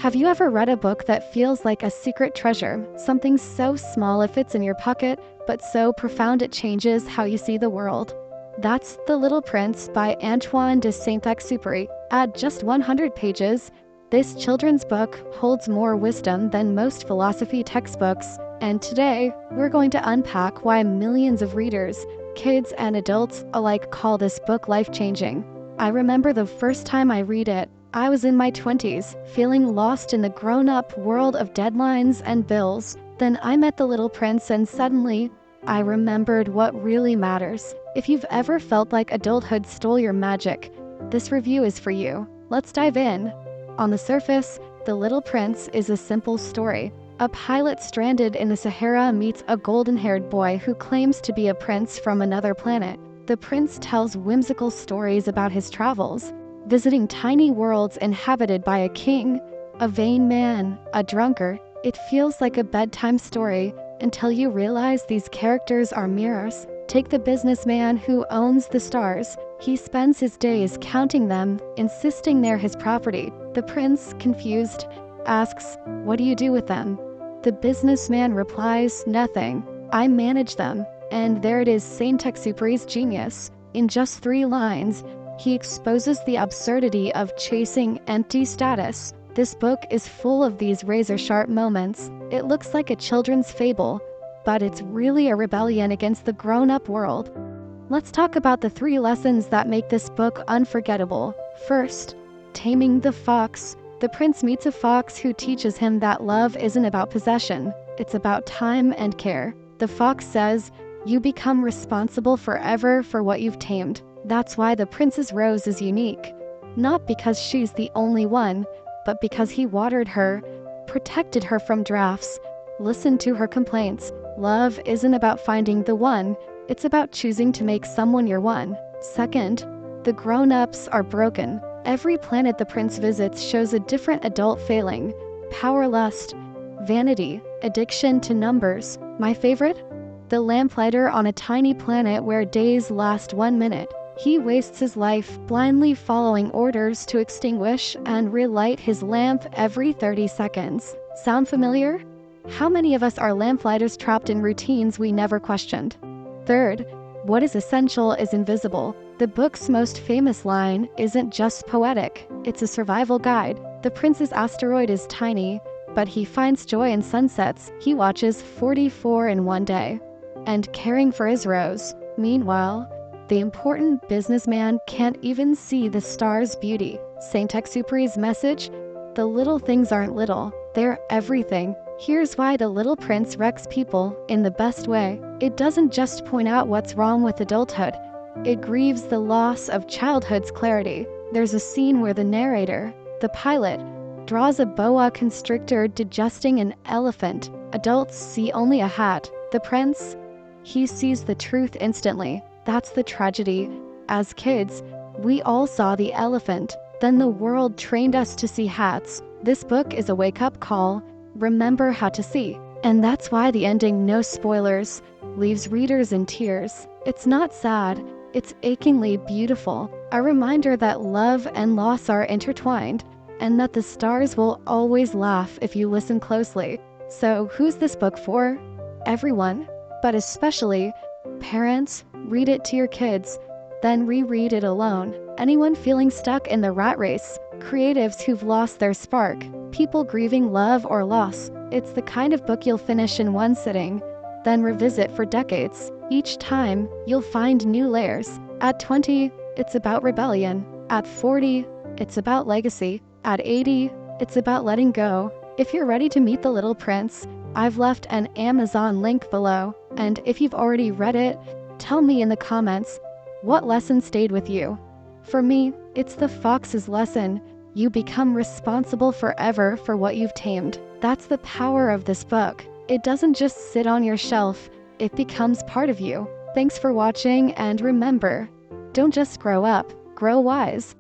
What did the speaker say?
Have you ever read a book that feels like a secret treasure? Something so small it fits in your pocket, but so profound it changes how you see the world. That's The Little Prince by Antoine de Saint-Exupéry. At just 100 pages, this children's book holds more wisdom than most philosophy textbooks, and today, we're going to unpack why millions of readers, kids and adults alike, call this book life-changing. I remember the first time I read it, I was in my 20s, feeling lost in the grown-up world of deadlines and bills. Then I met The Little Prince and suddenly, I remembered what really matters. If you've ever felt like adulthood stole your magic, this review is for you. Let's dive in. On the surface, The Little Prince is a simple story. A pilot stranded in the Sahara meets a golden-haired boy who claims to be a prince from another planet. The prince tells whimsical stories about his travels, visiting tiny worlds inhabited by a king, a vain man, a drunkard. It feels like a bedtime story until you realize these characters are mirrors. Take the businessman who owns the stars. He spends his days counting them, insisting they're his property. The prince, confused, asks, "What do you do with them?" The businessman replies, "Nothing. I manage them." And there it is, Saint-Exupéry's genius. In just 3 lines, he exposes the absurdity of chasing empty status. This book is full of these razor-sharp moments. It looks like a children's fable, but it's really a rebellion against the grown-up world. Let's talk about the 3 lessons that make this book unforgettable. First, taming the fox. The prince meets a fox who teaches him that love isn't about possession, it's about time and care. The fox says, "You become responsible forever for what you've tamed." That's why the prince's rose is unique. Not because she's the only one, but because he watered her, protected her from drafts, listened to her complaints. Love isn't about finding the one, it's about choosing to make someone your one. Second, the grown-ups are broken. Every planet the prince visits shows a different adult failing: power, lust, vanity, addiction to numbers. My favorite? The lamplighter on a tiny planet where days last 1 minute. He wastes his life blindly following orders to extinguish and relight his lamp every 30 seconds. Sound familiar? How many of us are lamplighters trapped in routines we never questioned? Third, what is essential is invisible. The book's most famous line isn't just poetic, it's a survival guide. The prince's asteroid is tiny, but he finds joy in sunsets. He watches 44 in 1 day. And caring for his rose. Meanwhile, the important businessman can't even see the star's beauty. Saint-Exupéry's message? The little things aren't little, they're everything. Here's why The Little Prince wrecks people in the best way. It doesn't just point out what's wrong with adulthood, it grieves the loss of childhood's clarity. There's a scene where the narrator, the pilot, draws a boa constrictor digesting an elephant. Adults see only a hat. The prince? He sees the truth instantly. That's the tragedy. As kids, we all saw the elephant. Then the world trained us to see hats. This book is a wake-up call. Remember how to see. And that's why the ending, no spoilers, leaves readers in tears. It's not sad, it's achingly beautiful. A reminder that love and loss are intertwined, and that the stars will always laugh if you listen closely. So who's this book for? Everyone, but especially parents. Read it to your kids, then reread it alone. Anyone feeling stuck in the rat race, creatives who've lost their spark, people grieving love or loss. It's the kind of book you'll finish in 1 sitting, then revisit for decades. Each time, you'll find new layers. At 20, it's about rebellion. At 40, it's about legacy. At 80, it's about letting go. If you're ready to meet The Little Prince, I've left an Amazon link below. And if you've already read it, tell me in the comments, what lesson stayed with you? For me, it's the fox's lesson. You become responsible forever for what you've tamed. That's the power of this book. It doesn't just sit on your shelf, it becomes part of you. Thanks for watching, and remember, don't just grow up, grow wise.